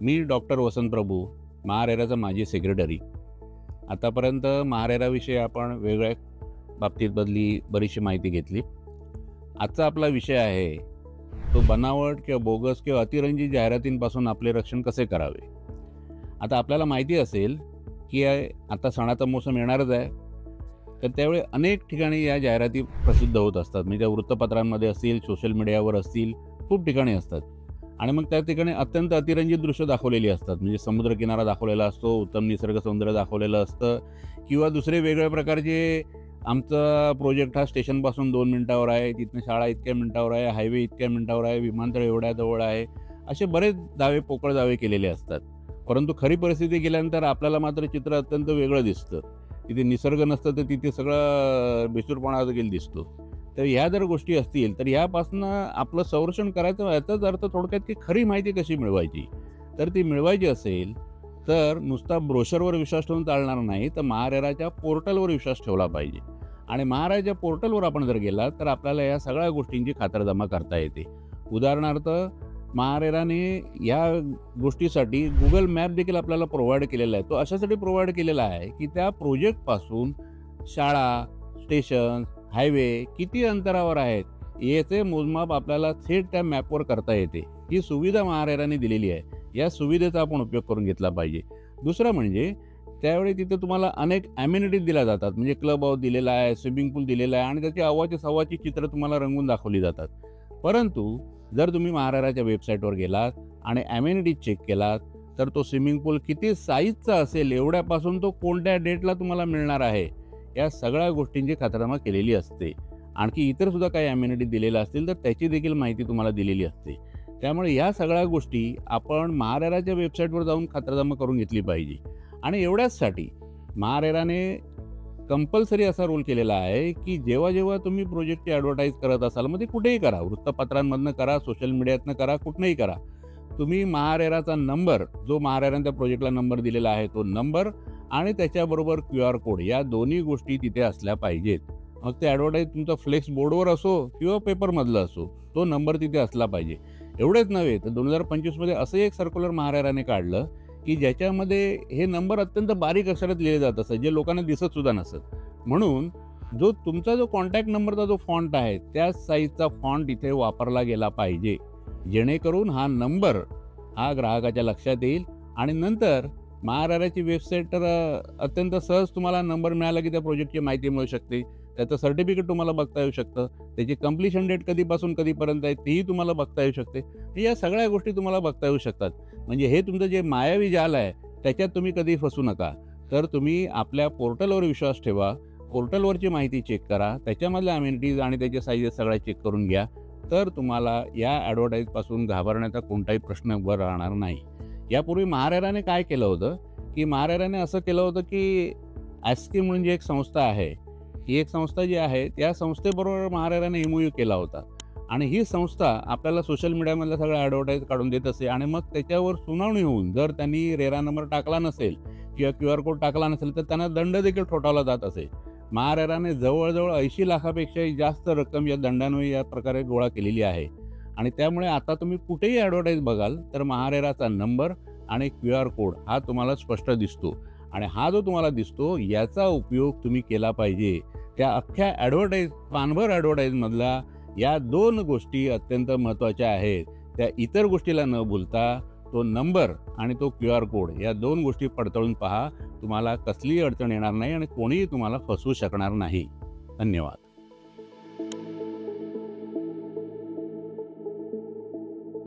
मी doctor वसंत प्रभू, महारेराचा माजी secretary. आतापर्यंत महारेराविषयी आपण वेगळ्या बाबतीतमधली बरीचशी माहिती घेतली. आजचा आपला विषय आहे तो बनावट किंवा बोगस किंवा अतिरंजित जाहिरातींपासून आपले रक्षण कसे करावे. आता आपल्याला माहिती असेल की आता सणाचा मोसम येणारच आहे, तर त्यावेळी अनेक ठिकाणी या जाहिराती प्रसिद्ध होत असतात. म्हणजे त्या वृत्तपत्रांमध्ये असतील, सोशल मीडियावर असतील, खूप ठिकाणी असतात. आणि मग त्या ठिकाणी अत्यंत अतिरंजित दृश्य दाखवलेली असतात. म्हणजे समुद्रकिनारा दाखवलेला असतो, उत्तम निसर्ग सौंदर्य दाखवलेलं असतं, किंवा दुसरे वेगवेगळ्या प्रकारचे आमचा प्रोजेक्ट हा स्टेशनपासून 2 मिनिटावर आहे, तिथनं शाळा इतक्या मिनिटावर आहे, हायवे इतक्या मिनिटावर आहे, विमानतळ एवढ्या जवळ आहे, असे बरेच दावे, पोकळ दावे केलेले असतात. परंतु खरी परिस्थिती गेल्यानंतर आपल्याला मात्र चित्र अत्यंत वेगळं दिसतं. तिथे निसर्ग नसतं, तर तिथे सगळं बेसूरपणा देखील दिसतो. तर ह्या जर गोष्टी असतील, तर ह्यापासून आपलं संरक्षण करायचं. याचाच अर्थ थोडक्यात की खरी माहिती कशी मिळवायची. तर ती मिळवायची असेल तर नुसता ब्रोशरवर विश्वास ठेवून चालणार नाही, तर महारेराच्या पोर्टलवर विश्वास ठेवला पाहिजे. आणि महारेराच्या पोर्टलवर आपण जर गेला तर आपल्याला या सगळ्या गोष्टींची खातरजमा करता येते. उदाहरणार्थ, महारेराने या गोष्टीसाठी गुगल मॅप देखील आपल्याला प्रोव्हाइड केलेला आहे. तो अशासाठी प्रोव्हाइड केलेला आहे की त्या प्रोजेक्टपासून शाळा, स्टेशन, हायवे किती अंतरावर आहेत याचे मोजमाप आपल्याला थेट त्या मॅपवर करता येते. ही सुविधा महारेराने दिलेली आहे. या सुविधेचा आपण उपयोग करून घेतला पाहिजे. दुसरं म्हणजे त्यावेळी तिथे तुम्हाला अनेक ॲम्युनिटीज दिल्या जातात. म्हणजे क्लब हाऊस दिलेला आहे, स्विमिंग पूल दिलेला आहे, आणि त्याची अव्वाची सव्वाची चित्र तुम्हाला रंगवून दाखवली जातात. परंतु जर तुम्ही महारेराच्या वेबसाईटवर गेलात आणि ॲम्युनिटीज चेक केलात, तर तो स्विमिंग पूल किती साईजचा असेल, एवढ्यापासून तो कोणत्या डेटला तुम्हाला मिळणार आहे, या सगळ्या गोष्टींची खातरजमा केलेली असते. आणखी इतरसुद्धा काही ॲम्युनिटी दिलेल्या असतील तर त्याची देखील माहिती तुम्हाला दिलेली असते. त्यामुळे या सगळ्या गोष्टी आपण महारेराच्या वेबसाईटवर जाऊन खातरजमा करून घेतली पाहिजे. आणि एवढ्याचसाठी महारेराने कंपल्सरी असा रूल केलेला आहे की जेव्हा जेव्हा तुम्ही प्रोजेक्टची ॲडव्हर्टाईज करत असाल, मग ते कुठेही करा, वृत्तपत्रांमधनं करा, सोशल मीडियातनं करा, कुठनंही करा, तुम्ही महारेराचा नंबर, जो महारेराने त्या प्रोजेक्टला नंबर दिलेला आहे, तो नंबर आणि त्याच्याबरोबर QR कोड, या दोन्ही गोष्टी तिथे असल्या पाहिजेत. मग ते ॲडव्हर्टाईज तुमचा फ्लेक्स बोर्डवर असो किंवा पेपरमधलं असो, तो नंबर तिथे असला पाहिजे. एवढेच नव्हे तर 2025मध्ये असं एक सर्क्युलर महारेराने काढलं की ज्याच्यामध्ये हे नंबर अत्यंत बारीक अक्षरात लिहिले जात असत, जे लोकांना दिसत सुद्धा नसत. म्हणून तुमचा जो कॉन्टॅक्ट नंबरचा जो फॉन्ट आहे, त्या साईजचा फॉन्ट इथे वापरला गेला पाहिजे, जेणेकरून हा नंबर हा ग्राहकाच्या लक्षात येईल. आणि नंतर महारेराची वेबसाईट तर अत्यंत सहज तुम्हाला नंबर मिळाला की त्या प्रोजेक्टची माहिती मिळू शकते. त्याचं सर्टिफिकेट तुम्हाला बघता येऊ शकतं. त्याची कंप्लिशन डेट कधीपासून कधीपर्यंत आहे तेही तुम्हाला बघता येऊ शकते. या सगळ्या गोष्टी तुम्हाला बघता येऊ शकतात. म्हणजे हे तुमचं जे मायावी जाल आहे त्याच्यात तुम्ही कधी फसू नका. तर तुम्ही आपल्या पोर्टलवर विश्वास ठेवा, पोर्टलवरची माहिती चेक करा, त्याच्यामधल्या अम्युनिटीज आणि त्याचे साईजेस सगळ्या चेक करून घ्या. तर तुम्हाला या ॲडव्हर्टाईजपासून घाबरण्याचा कोणताही प्रश्न उभा राहणार नाही. यापूर्वी महारेराने काय केलं होतं की महारेराने असं केलं होतं की ॲस्की म्हणून जी एक संस्था आहे, ही एक संस्था जी आहे त्या संस्थेबरोबर महारेराने MOU केला होता. आणि ही संस्था आपल्याला सोशल मीडियामधल्या सगळ्या ॲडव्हर्टाईज काढून देत असे. आणि मग त्याच्यावर सुनावणी होऊन जर त्यांनी रेरा नंबर टाकला नसेल किंवा QR कोड टाकला नसेल तर त्यांना दंड देखील ठोठावला जात असे. महारेराने जवळजवळ 80 लाखापेक्षाही जास्त रक्कम या दंडांवर या प्रकारे गोळा केलेली आहे. आणि त्यामुळे आता तुम्ही कुठेही ॲडव्हर्टाईज बघाल तर महारेराचा नंबर आणि QR कोड हा तुम्हाला स्पष्ट दिसतो. आणि हा जो तुम्हाला दिसतो याचा उपयोग तुम्ही केला पाहिजे. त्या अख्ख्या पानभर ॲडव्हर्टाईजमधला या 2 गोष्टी अत्यंत महत्त्वाच्या आहेत. त्या इतर गोष्टीला न भूलता तो नंबर आणि तो QR कोड, या 2 गोष्टी पडताळून पहा. तुम्हाला कसलीही अडचण येणार नाही आणि कोणीही तुम्हाला फसवू शकणार नाही. धन्यवाद.